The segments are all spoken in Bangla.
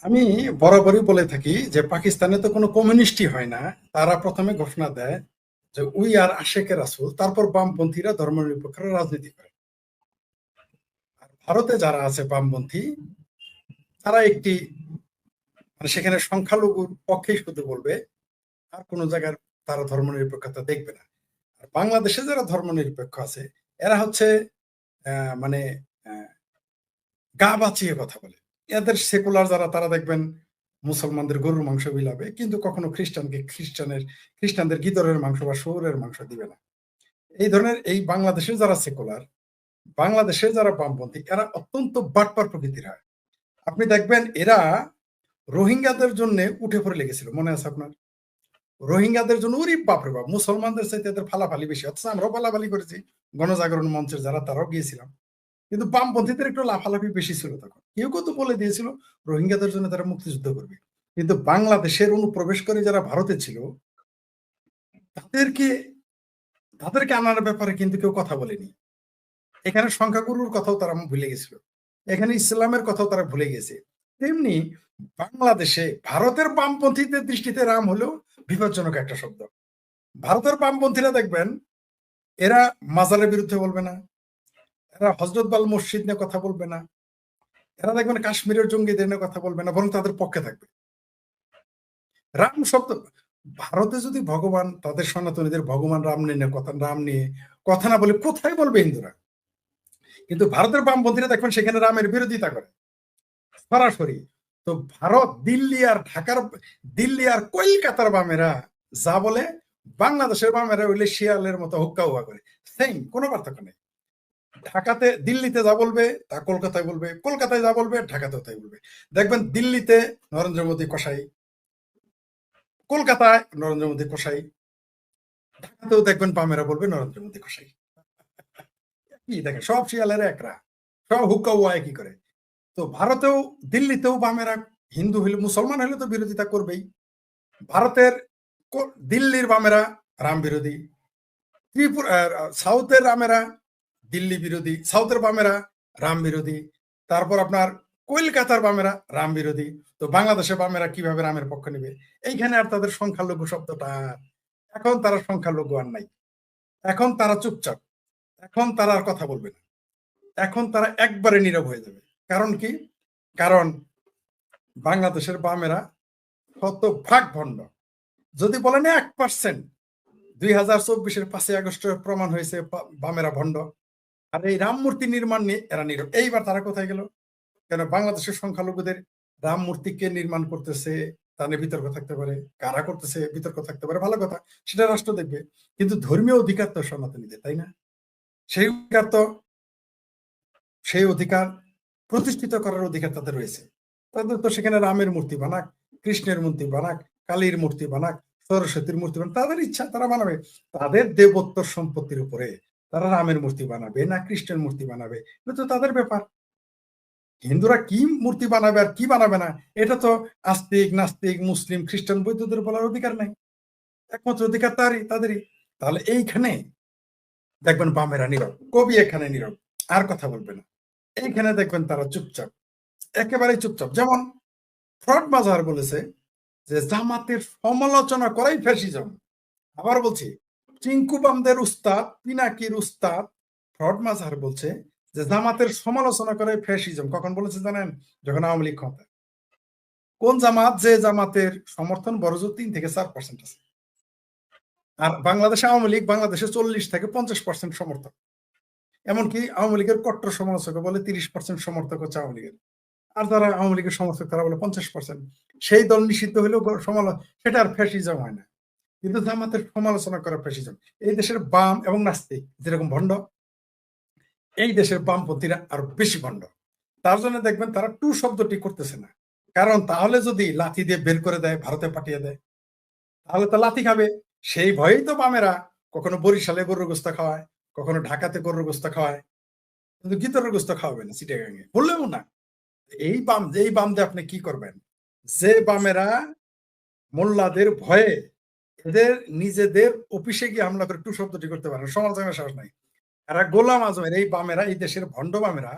আমি বরাবরই বলে থাকি যে পাকিস্তানে তো কোনো কমিউনিস্টই হয় না। তারা প্রথমে ঘোষণা দেয় যে উই আর আশেকে রাসূল, তারপর বামপন্থীরা ধর্মনিরপেক্ষরা রাজনীতি করে। আর ভারতে যারা আছে বামপন্থী, তারা একটি মানে সেখানে সংখ্যালঘুর পক্ষেই শুধু বলবে, আর কোনো জায়গার তারা ধর্মনিরপেক্ষতা দেখবে না। আর বাংলাদেশে যারা ধর্মনিরপেক্ষ আছে, এরা হচ্ছে মানে গা বাঁচিয়ে কথা বলে। এদের সেকুলার যারা, তারা দেখবেন মুসলমানদের গরুর মাংস বিলাবে, কিন্তু কখনো খ্রিস্টানদের গিদরের মাংস বা শুয়োরের মাংস দিবে না। এই ধরনের এই বাংলাদেশের যারা সেকুলার, বাংলাদেশের যারা বামপন্থী, এরা অত্যন্ত বাটপার প্রকৃতির হয়। আপনি দেখবেন এরা রোহিঙ্গাদের জন্য উঠে পড়ে লেগেছিল, মনে আছে আপনার? রোহিঙ্গাদের জন্য ওরে বাপরে বাপ, মুসলমানদের চাইতে এদের ফালাফালি বেশি, অথচ আমরাও ফালাফালি করেছি। গণজাগরণ মঞ্চের যারা, তারাও গিয়েছিলাম। কিন্তু বামপন্থীদের একটু লাফালাফি বেশি ছিল তখন। কেউ কেউ তো বলে দিয়েছিল রোহিঙ্গাদের জন্য তারা মুক্তিযুদ্ধ করবে। কিন্তু বাংলাদেশের অনুপ্রবেশ করে যারা ভারতে ছিল, তাদেরকে তাদেরকে আনার ব্যাপারে কিন্তু কেউ কথা বলেনি। এখানে সংখ্যাগুরুর কথাও তারা ভুলে গেছিল, এখানে ইসলামের কথাও তারা ভুলে গেছে। তেমনি বাংলাদেশে ভারতের বামপন্থীদের দৃষ্টিতে রাম হলেও বিপজ্জনক একটা শব্দ। ভারতের বামপন্থীরা দেখবেন এরা মাজারের বিরুদ্ধে বলবে না, এরা হজরত বাল মসজিদ নিয়ে কথা বলবে না, এরা দেখবেন কাশ্মীরের জঙ্গিদের নিয়ে কথা বলবে না, বরং তাদের পক্ষে থাকবে। রাম শব্দ, ভারতে যদি ভগবান, তাদের সনাতনীদের ভগবান রাম নিয়ে কথা না বলে কোথায় বলবে হিন্দুরা? কিন্তু ভারতের বামপন্থীরা দেখবেন সেখানে রামের বিরোধিতা করে সরাসরি। তো ভারত, দিল্লি আর কলকাতার বামেরা যা বলে, বাংলাদেশের বামেরা হইলে শিয়ালের মতো হুক্কা হুয়া করে। সেম, কোনো পার্থক্য নেই। দিল্লিতে যা বলবে তা কলকাতায় বলবে, কলকাতায় যা বলবে ঢাকাতেও তাই বলবে। দেখবেন দিল্লিতে নরেন্দ্র মোদী কসাই, কলকাতায় নরেন্দ্র মোদী কসাই, ঢাকাতেও দেখবেন বামেরা বলবে নরেন্দ্র মোদী কসাই। কি দেখেন, সব শিয়ালেরা একরা, সব হুক্কা হুয়া একই করে। তো ভারতেও, দিল্লিতেও বামেরা হিন্দু হইলে, মুসলমান হলে তো বিরোধিতা করবেই। ভারতের দিল্লির বামেরা রাম বিরোধী, সাউথের রামেরা দিল্লি বিরোধী, সাউথের বামেরা রাম বিরোধী। তারপর আপনার কলকাতার বামেরা রাম বিরোধী। তো বাংলাদেশের বামেরা কিভাবে রামের পক্ষ নেবে? এইখানে আর তাদের সংখ্যালঘু শব্দটা, এখন তারা সংখ্যালঘু আর নাই, এখন তারা চুপচাপ, এখন তারা আর কথা বলবে না, এখন তারা একবারে নীরব হয়ে যাবে। কারণ কি? কারণ বাংলাদেশের বামেরা শতভাগ ভণ্ড। যদি বলেন 1%, 2024-এর 5ই আগস্টের প্রমাণ হয়েছে বামেরা ভণ্ড। আর এই রাম মূর্তি নির্মাণ নিয়ে এরা নীরব। এইবার তারা কোথায় গেল? কেন বাংলাদেশের সংখ্যালঘুদের রাম মূর্তি কে নির্মাণ করতেছে তা নিয়ে বিতর্ক থাকতে পারে, কারা করতেছে বিতর্ক থাকতে পারে, ভালো কথা, সেটা রাষ্ট্র দেখবে। কিন্তু ধর্মীয় অধিকার তো সনাতনীদের, তাই না? সেই অধিকার প্রতিষ্ঠিত করার অধিকার তাদের রয়েছে। তাদের তো সেখানে রামের মূর্তি বানাক, কৃষ্ণের মূর্তি বানাক, কালীর মূর্তি বানাক, সরস্বতীর মূর্তি বানাক, তাদের ইচ্ছা, তারা বানাবে। তাদের দেবত্ব সম্পত্তির উপরে তারা রামের মূর্তি বানাবে না কৃষ্ণের মূর্তি বানাবে, এটা তো তাদের ব্যাপার। হিন্দুরা কি মূর্তি বানাবে আর কি বানাবে না, এটা তো আস্তিক, নাস্তিক, মুসলিম, খ্রিস্টান, বৌদ্ধদের বলার অধিকার নাই। একমাত্র অধিকার তাদেরই। তাহলে এইখানে দেখবেন বামেরা নীরব, কবি এখানে নীরব, আর কথা বলবে না। এইখানে দেখবেন তারা চুপচাপ, একেবারে চুপচাপ। যেমন ফ্রড মাজার বলেছে যে জামাতের সমালোচনা করাই ফ্যাসিজম। আবার বলছি, চিঙ্কু বামদের উস্তাদ, পিনাকির উস্তাদ ফ্রড মাজার বলছে যে জামাতের সমালোচনা করাই ফ্যাসিজম। কখন বলেছে জানেন? যখন আওয়ামী লীগ ক্ষমতায়। কোন জামাত? যে জামাতের সমর্থন বড়জোর 3 থেকে 4% আছে। আর বাংলাদেশে আওয়ামী লীগ, বাংলাদেশে 40 থেকে 50% সমর্থক। এমনকি আওয়ামী লীগের কট্টর সমালোচক বলে 30% সমর্থক হচ্ছে আওয়ামী লীগের। আর যারা আওয়ামী লীগের সমর্থক তারা বলে 50%। সেই দল নিষিদ্ধ হলেও সেটা আর ফ্যাসিজম হয় না। কিন্তু জামাতের সমালোচনা করা ফ্যাসিজম। এই দেশের বাম এবং নাস্তিক যেরকম ভণ্ড, এই দেশের বামপন্থীরা আরো বেশি ভণ্ড। তার জন্য দেখবেন তারা টু শব্দটি করতেছে না। কারণ তাহলে যদি লাথি দিয়ে বের করে দেয়, ভারতে পাঠিয়ে দেয়, তাহলে তো লাথি খাবে। সেই ভয়েই তো বামেরা কখনো বরিশালে গরুর গোস্ত খাওয়ায়, কখনো ঢাকাতে গরুর গোস্ত খাওয়ায়, কিন্তু গিতরের গোস্ত খাওয়াবে না চিটাগাঙে, বললেও না। এই বাম দিয়ে আপনি কি করবেন? যে বামেরা মোল্লাদের ভয়ে এদের নিজেদের অফিসে গিয়ে হামলা করে টু শব্দটি করতে পারে, সমালোচনার সাহস নাই। এরা গোলাম আজমের, এই বামেরা, এই দেশের ভণ্ড বামেরা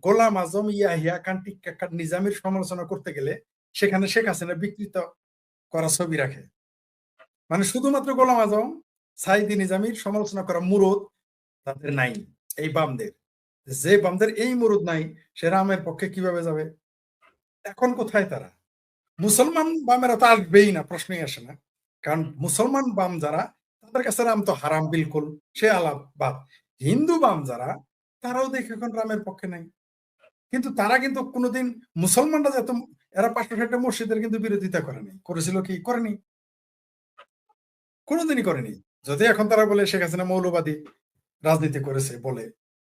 গোলাম আজম, ইয়াহিয়া খান, টিক্কা খান, নিজামের সমালোচনা করতে গেলে সেখানে শেখ হাসিনা বিকৃত করা ছবি রাখে। মানে শুধুমাত্র গোলাম আজম, সাইদি নিজামীর সমালোচনা করা মুরদ তাদের নাই, এই বামদের। যে বামদের এই মুরদ নাই, সে রামের পক্ষে কিভাবে যাবে? এখন কোথায় তারা? মুসলমান বামেরা তো আসবেই না, প্রশ্নই আসে না। কারণ মুসলমান বাম যারা, তাদের কাছে রাম তো হারাম বিলকুল, সে আলাপ বাদ। হিন্দু বাম যারা, তারাও দেখে এখন রামের পক্ষে নাই। কিন্তু তারা কিন্তু কোনোদিন মুসলমানরা যত, এরা ৫৬০টা মসজিদের কিন্তু বিরোধিতা করেনি। করেছিল কি? করেনি, কোনোদিনই করেনি। যদি এখন তারা বলে শেখ হাসিনা মৌলবাদী রাজনীতি করেছে বলে,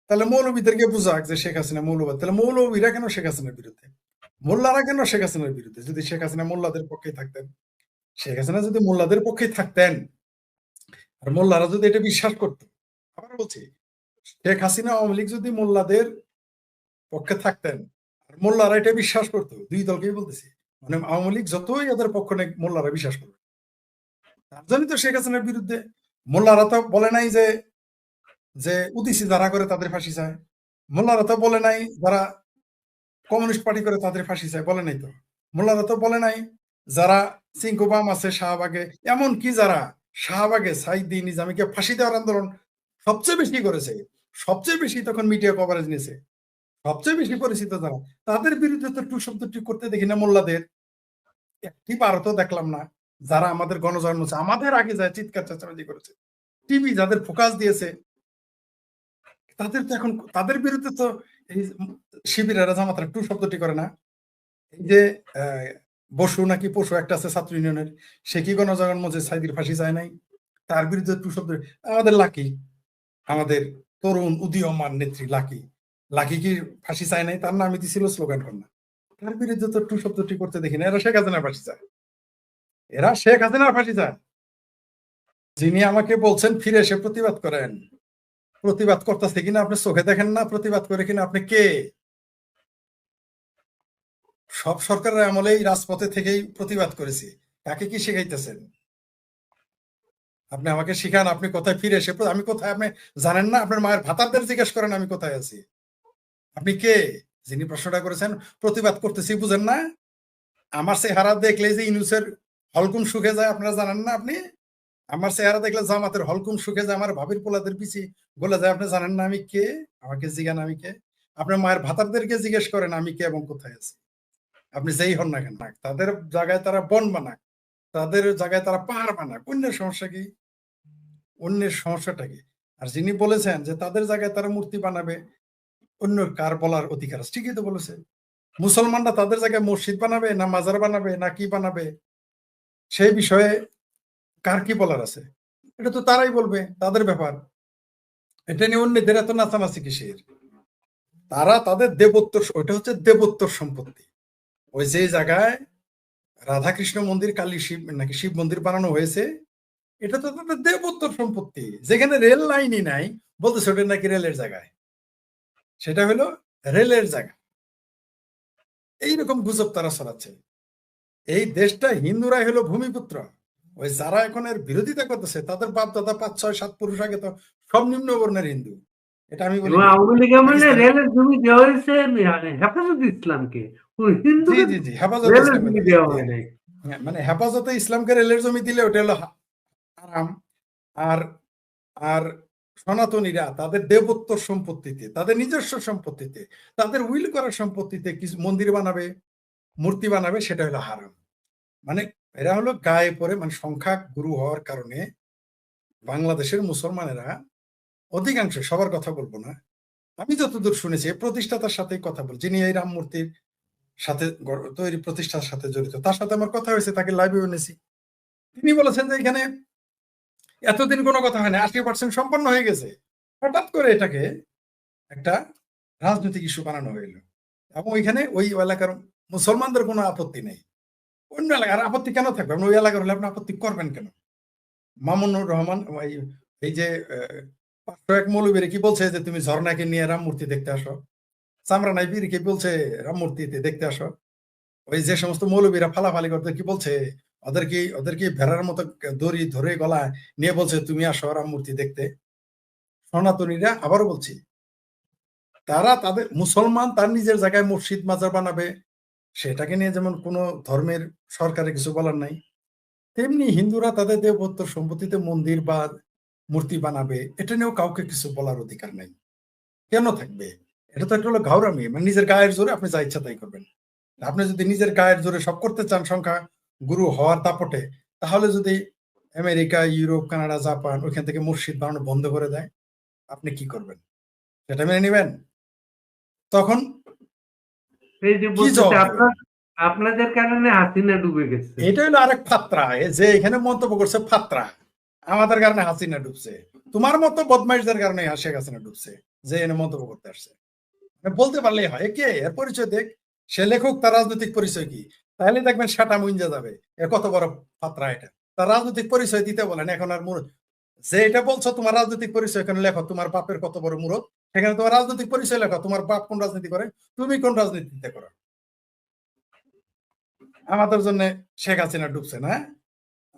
তাহলে মৌলবীদেরকে বুঝাক যে শেখ হাসিনা মৌলবাদী। তাহলে মৌলবীরা কেন শেখ হাসিনার বিরুদ্ধে? মোল্লারা কেন শেখ হাসিনার বিরুদ্ধে? যদি শেখ হাসিনা মোল্লাদের পক্ষে থাকতেন, শেখ হাসিনা যদি মোল্লাদের পক্ষে থাকতেন, আর মোল্লারা যদি এটা বিশ্বাস করত, আবার বলছি, শেখ হাসিনা আওয়ামী লীগ যদি মোল্লাদের পক্ষে থাকতেন, আর মোল্লারা এটা বিশ্বাস করতো, দুই দলকেই বলতেছি, মানে আওয়ামী লীগ যতই এদের পক্ষ নেই, মোল্লারা বিশ্বাস করবে। তার জন্যই তো শেখ হাসিনার বিরুদ্ধে। মোল্লারা তো বলে নাই যে যে উদিসি যারা করে তাদের ফাঁসি চায়। মোল্লারা তো বলে নাই যারা কমিউনিস্ট পার্টি করে তাদের ফাঁসি চায়, বলে নাই তো। মোল্লারা তো বলে নাই যারা চিঙ্কু বাম আছে শাহবাগে, এমনকি যারা শাহবাগে সাইদি নিজামীকে ফাঁসি দেওয়ার আন্দোলন সবচেয়ে বেশি করেছে, সবচেয়ে বেশি তখন মিডিয়া কভারেজ নিয়েছে, সবচেয়ে বেশি পরিচিত যারা, তাদের বিরুদ্ধে তো টু শব্দটি করতে দেখি না মোল্লাদের। একটি বারও দেখলাম না। যারা আমাদের গণজন্ম, আমাদের আগে যায় চিৎকার চেঁচামেচি করেছে, টিভি যাদের ফোকাস দিয়েছে, তাদের তো এখন, তাদের বিরুদ্ধে তো এই শিবিরেরা জামাতারা টু শব্দটি করে না। এই যে বসু নাকি পশু একটা আছে ছাত্র ইউনিয়নের, সে কি গণজাগরণ মঞ্চে সাইদির ফাঁসি চায় নাই? তার বিরুদ্ধে টু শব্দ। আমাদের লাকি, আমাদের তরুণ উদীয়মান নেত্রী লাকি, লাকি কি ফাঁসি চায় নাই? তার নামই দিছিল স্লোগান কন্যা। তার বিরুদ্ধে তো টু শব্দটি করতে দেখি না। এরা শেখ হাসিনার ফাঁসি চায়, এরা শেখ হাসিনার ফাঁসি চায়। যিনি আমাকে বলছেন ফিরে এসে প্রতিবাদ করেন, প্রতিবাদ করতেছে কিনা আপনি চোখে দেখেন না? প্রতিবাদ করে কিনা আপনি কে? সব সরকারের আমলেই রাজপথে থেকেই প্রতিবাদ করেছি। কাকে কি শিখাইতেছেন? আপনি আমাকে শিখান, আপনি কোথায় ফিরে এসে, আমি কোথায় আপনি জানেন না? আপনার মায়ের ভাতারদের জিজ্ঞেস করেন আমি কোথায় আছি। আপনি কে যিনি প্রশ্নটা করেছেন? প্রতিবাদ করতেছি বুঝেন না? আমার চেহারা দেখলে যে ইনুসের হলকুম শুকে যায়, আপনারা জানেন না? আপনি আমার চেহারা দেখলে জামাতের হলকুম শুকে যায়, আমার ভাবির পোলাদের পিছি গলে যায়, আপনি জানেন না আমি কে? আমাকে জিজ্ঞান আমি কে? আপনার মায়ের ভাতারদেরকে জিজ্ঞেস করেন আমি কে এবং কোথায় আছি। আপনি যেই হন না কেন, তাদের জায়গায় তারা বন বানাক, তাদের জায়গায় তারা পাহাড় বানাক, অন্যের সমস্যা কি? অন্যের সমস্যাটা কি? আর যিনি বলেছেন যে তাদের জায়গায় তারা মূর্তি বানাবে, অন্য কার বলার অধিকার আছে? ঠিকই তো বলেছে। মুসলমানরা তাদের জায়গায় মসজিদ বানাবে না মাজার বানাবে না কি বানাবে, সেই বিষয়ে কার কি বলার আছে? এটা তো তারাই বলবে, তাদের ব্যাপার। এটা নিয়ে অন্যদের এত নাচানাচি কিসের? তারা তাদের দেবোত্তর, ওইটা হচ্ছে দেবোত্তর সম্পত্তি। ওই যে জায়গায় রাধাকৃষ্ণ মন্দির, কালী শিব নাকি শিব মন্দির বানানো হয়েছে, এটা তো তাদের দেবোত্তর সম্পত্তি। যেখানে রেল লাইনই নাই, বলতেছে ওটা নাকি রেলের জায়গায়, সেটা হলো রেলের জায়গা। এইরকম গুজব তারা ছড়াচ্ছে। এই দেশটা হিন্দুরাই হলো ভূমিপুত্র। ওই যারা এখন এর বিরোধিতা করতেছে, তাদের বাপ দাদা ৫ ৬ ৭ পুরুষ আগে তো সব নিম্ন বর্ণের হিন্দু। এটা আমি বলি আওয়ামী লীগ আমলে রেলের জমি দেওয়া হয়েছে হেফাজত ইসলামকে, জি হিন্দুদের জি জি, হেফাজত রেলের ইসলামকে জমি দেওয়া হয় দেয়। নাই। মানে হেফাজতে ইসলামকে রেলের জমি দিলে ওটা হলো হারাম। আর আর সনাতনীরা তাদের দেবোত্তর সম্পত্তিতে, তাদের নিজস্ব সম্পত্তিতে, তাদের উইল করার সম্পত্তিতে কিছু মন্দির বানাবে, মূর্তি বানাবে, সেটা হলো হারাম। মানে এরা হলো গায়ে পড়ে, মানে সংখ্যা গুরু হওয়ার কারণে বাংলাদেশের মুসলমানেরা অধিকাংশ, সবার কথা বলবো না, আমি যতদূর শুনেছি প্রতিষ্ঠাতার সাথে কথা বল, যিনি এই রাম মূর্তির সাথে তৈরি প্রতিষ্ঠার সাথে জড়িত, তার সাথে আমার কথা হয়েছে, তাকে লাইভে এনেছি। তিনি বলেছেন যে এখানে এতদিন কোনো কথা হয় না, ৮০% সম্পন্ন হয়ে গেছে, হঠাৎ করে এটাকে একটা রাজনৈতিক ইস্যু বানানো হইলো। এবং ওইখানে ওই এলাকার মুসলমানদের কোনো আপত্তি নেই। অন্য এলাকার আপত্তি কেন থাকবে? আপনি ওই এলাকার হলে আপনি আপত্তি করবেন কেন? মামুনুর রহমান এই যে ৫০১ মৌলবীরে কি বলছে যে তুমি ঝর্ণাকে নিয়ে রাম মূর্তি দেখতে আসো, চামড়া নাই বীর কি বলছে রাম মূর্তিতে দেখতে আসো, ওই যে সমস্ত মৌলবীরা ফালাফালি করতে কি বলছে, ওদের কি ভেড়ার মতো দড়ি ধরে গলায় নিয়ে বলছে তুমি আসো রাম মূর্তি দেখতে। সনাতনীরা, আবারও বলছি, তারা তাদের মুসলমান তার নিজের জায়গায় মসজিদ মাজার বানাবে, সেটাকে নিয়ে যেমন কোনো ধর্মের সরকারের কিছু বলার নাই, তেমনি হিন্দুরা তাদের দেবত্ব সম্পত্তিতে মন্দির বা মূর্তি বানাবে, এটা নিয়েও কাউকে কিছু বলার অধিকার নাই। কেন থাকবে? এটা তো একটা হলো ঘাউরামি, মানে নিজের গায়ের জোরে আপনি যা ইচ্ছা তাই করবেন। আপনি যদি নিজের গায়ের জোরে সব করতে চান সংখ্যা গুরু হওয়ার দাপটে, তাহলে যদি আমেরিকা, ইউরোপ, কানাডা, জাপান ওইখান থেকে মসজিদ বানানো বন্ধ করে দেয়, আপনি কি করবেন? সেটা মেনে নিবেন? তখন এই যে কি বলতেছে জবাব দেবেন? আপনাদের কারণে হাসিনা ডুবে গেছে। এটা হলো আরেক ফাত্রা, যে এখানে মন্তব্য করছে ফাত্রা, আমাদের কারণে হাসিনা ডুবছে, তোমার মতো বদমাইশদের কারণে শেখ হাসিনা ডুবছে, যে এনে মন্তব্য করতে আসছে। বলতে পারলেই হয়, কে এর পরিচয় দেখ, সে লেখক, তার রাজনৈতিক পরিচয় কি, তাহলে দেখবেন সেটা মুঞ্জা যাবে এ কত বড় ফাত্রা এটা। তার রাজনৈতিক পরিচয় দিতে বলেন, এখন আর যে এটা বলছো তোমার রাজনৈতিক পরিচয় এখানে লেখো, তোমার বাপের কত বড় মুরত, সেখানে তোমার রাজনৈতিক পরিচয় লেখো, তোমার বাপ কোন রাজনীতি করে, তুমি কোন রাজনীতিতে করো। আমাদের জন্য শেখ হাসিনা ডুবছে না,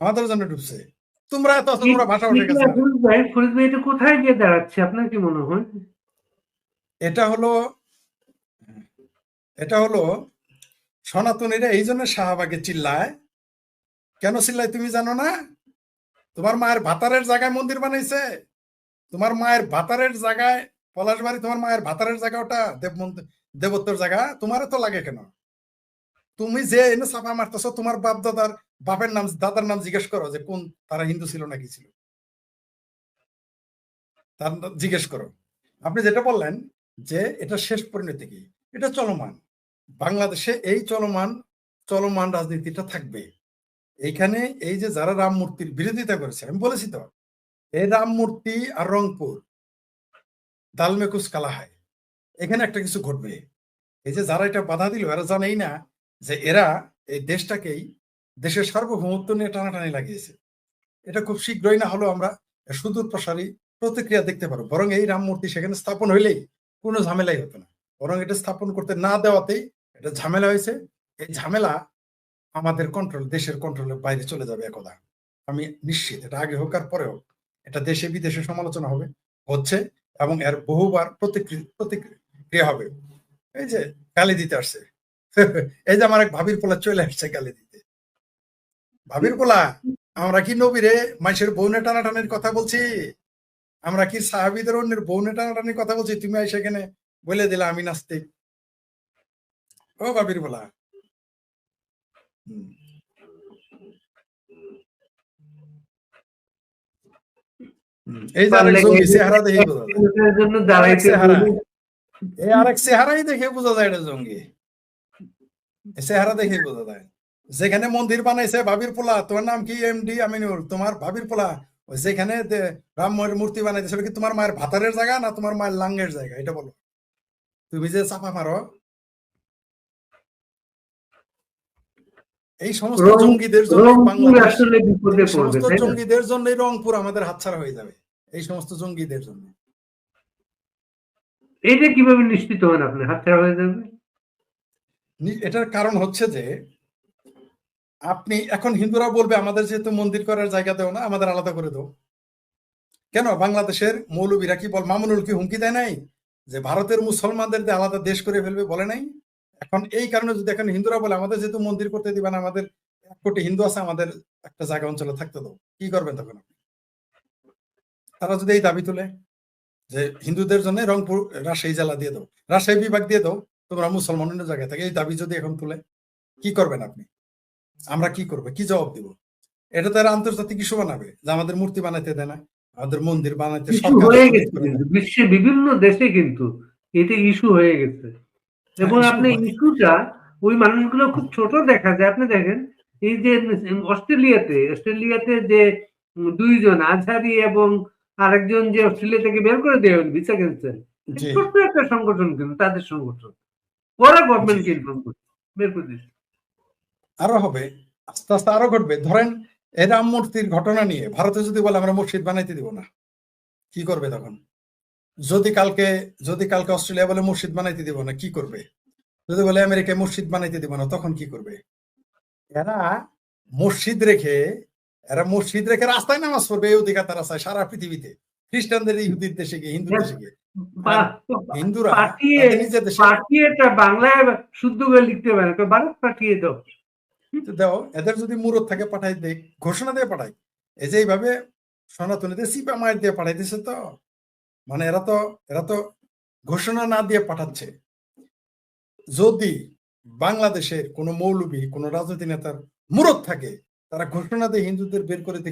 আমাদের জন্য ডুবছে, তোমরা এত আছো, তোমরা ভাষা শেখ হাসিনা। ফরিদ ভাই এটা কোথায় গিয়ে দাঁড়াচ্ছে আপনার কি মনে হয়? এটা হলো এটা হলো সনাতনীরা এই জন্য শাহবাগে চিল্লায়। কেন চিল্লায় তুমি জানো না? তোমার মায়ের ভাতারের জায়গায় মন্দির বানাইছে, তোমার মায়ের ভাতারের জায়গায় পলাশবাড়ি, তোমার মায়ের ভাতারের জায়গা, ওটা দেবত্বর জায়গা, তোমার তো লাগে কেন? তুমি যে এনে চাপা মারতেছো, তোমার বাপ দাদার বাপের নাম, দাদার নাম জিজ্ঞেস করো যে কোন, তারা হিন্দু ছিল নাকি ছিল, তার জিজ্ঞেস করো। আপনি যেটা বললেন যে এটা শেষ পরিণতি কি, এটা চলমান, বাংলাদেশে এই চলমান রাজনীতিটা থাকবে। এইখানে এই যে যারা রাম মূর্তির বিরোধিতা করেছে, আমি বলেছি তো, এই রাম মূর্তি আর রংপুর দালমেকুচ কালাহায়, এখানে একটা কিছু ঘটবে। এই যে যারা এটা বাধা দিল, এরা জানেই না যে এরা এই দেশটাকেই, দেশের সার্বভৌমত্ব নিয়ে টানাটানি লাগিয়েছে। এটা খুব শীঘ্রই না হলেও আমরা সুদূর প্রসারী প্রতিক্রিয়া দেখতে পারবো। বরং এই রাম মূর্তি সেখানে স্থাপন হইলেই কোনো ঝামেলাই হতো না, বরং এটা স্থাপন করতে না দেওয়াতেই এটা ঝামেলা হয়েছে। এই ঝামেলা আমাদের কন্ট্রোল, দেশের কন্ট্রোলের বাইরে চলে যাবে একদা, আমি নিশ্চিত। এটা আগে হোক আর পরে হোক, এটা দেশে বিদেশে সমালোচনা হবে, হচ্ছে, এবং এর বহুবার প্রতিক্রিয়া হবে। এই যে গালি দিতে আসছে, এই যে আমার এক ভাবির পোলা চলে আসছে গালি দিতে। ভাবির পোলা, আমরা কি নবীরে মানুষের বউনে টানাটানির কথা বলছি? আমরা কি সাহাবীদের অন্যের বউনে টানাটানির কথা বলছি? তুমি সেখানে বলে দিলা আমি নাস্তিক। ও ভাবির পোলা, এই যে আরেক জঙ্গি চেহারা দেখেই বোঝা যায়, এই আরেক চেহারাই দেখে বোঝা যায় এটা জঙ্গি, চেহারা দেখেই বোঝা যায়। যেখানে মন্দির বানাইছে ভাবির পোলা, তোমার নাম কি? এমডি আমিনুল, তোমার ভাবির পোলা যেখানে রামের মূর্তি বানাইছে, সেটা কি তোমার মায়ের ভাতারের জায়গা না তোমার মায়ের লাঙ্গের জায়গা? এটা বলো, তুমি যে চাপা মারো। এই সমস্ত জঙ্গিদের জন্য বাংলাদেশ, এই সমস্ত জঙ্গিদের জন্যই রংপুর আমাদের হাতছাড়া হয়ে যাবে, এই সমস্ত জঙ্গিদের জন্য। এটা কিভাবে নিশ্চিত হন আপনি হাতছাড়া হয়ে যাবে? এটার কারণ হচ্ছে যে আপনি এখন হিন্দুরা বলবে আমাদের যেহেতু মন্দির করার জায়গা দেও না, আমাদের আলাদা করে দাও। কেন? বাংলাদেশের মৌলবীরা কি বল, মামুনুল কি হুমকি দেয় নাই যে ভারতের মুসলমানদের আলাদা দেশ করে ফেলবে, বলে নাই? এখন এই কারণে যদি এখন হিন্দুরা বলে আমাদের যেহেতু মন্দির করতে দিবে না, আমাদের 1 কোটি হিন্দু আছে, আমাদের একটা জায়গা অঞ্চলে থাকতে দাও, কি করবেন তখন আপনি? তারা যদি এই দাবি তুলে যে হিন্দুদের জন্য রংপুর, রাজশাহী জেলা দিয়ে দাও, রাজশাহী বিভাগ দিয়ে দাও, তোমরা মুসলমান অন্য জায়গায় থাকে, এই দাবি যদি এখন তুলে, কি করবেন আপনি? আমরা কি করবো, কি জবাব দিব? এটা তারা আন্তর্জাতিক ইস্যু বানাবে যে আমাদের মূর্তি বানাইতে দেয় না, আমাদের মন্দির বানাইতে হয়ে গেছে, বিশ্বের বিভিন্ন দেশে কিন্তু এটা ইস্যু হয়ে গেছে। এবং আপনি ইস্যুটা ওই মানুষগুলো খুব ছোট দেখা যায়। আপনি দেখেন এই যে অস্ট্রেলিয়াতে যে 2 জন আজহারি এবং আরেকজন যে অস্ট্রেলিয়া থেকে বের করে দেওয়া হল ভিসা ক্যান্সেল, ছোট্ট একটা সংগঠন, কিন্তু তাদের সংগঠন ওরা গভর্নমেন্টকে ইনফর্ম করছে, বের করে দিচ্ছে। আরো হবে, আস্তে আস্তে আরো ঘটবে। ধরেন এই রাম মূর্তির ঘটনা নিয়ে ভারতে যদি বলে আমরা মসজিদ বানাইতে দিব না, কি করবে তখন? যদি কালকে অস্ট্রেলিয়া বলে মসজিদ বানাইতে দিব না, কি করবে? যদি বলে আমেরিকায় মসজিদ বানাইতে দিব না, তখন কি করবে? এরা মসজিদ রেখে রাস্তায় নামাজ পড়বে, এই অধিকার তারা চায় সারা পৃথিবীতে, খ্রিস্টানদের ইহুদির দেশে গিয়ে, হিন্দুর দেশে গিয়ে। হিন্দুরা পাঠিয়ে তাদের নিজের দেশে পাঠিয়ে এটা বাংলায় শুদ্ধ করে লিখতে পারে তো ভারত পাঠিয়ে দাও। দাও, এদের যদি মুরত থাকে পাঠাই দেয়, ঘোষণা দিয়ে পাঠাই। এই যে এইভাবে সনাতনীদের সিপা মায়ের দিয়ে পাঠাইতেছে, তো মানে এরা তো ঘোষণা না দিয়ে পাঠাচ্ছে। যদি বাংলাদেশের কোনো মৌলবী, কোনো রাজনীতি নেতার মুরত থাকে, তারা ঘোষণা দিয়ে হিন্দুদের বের করে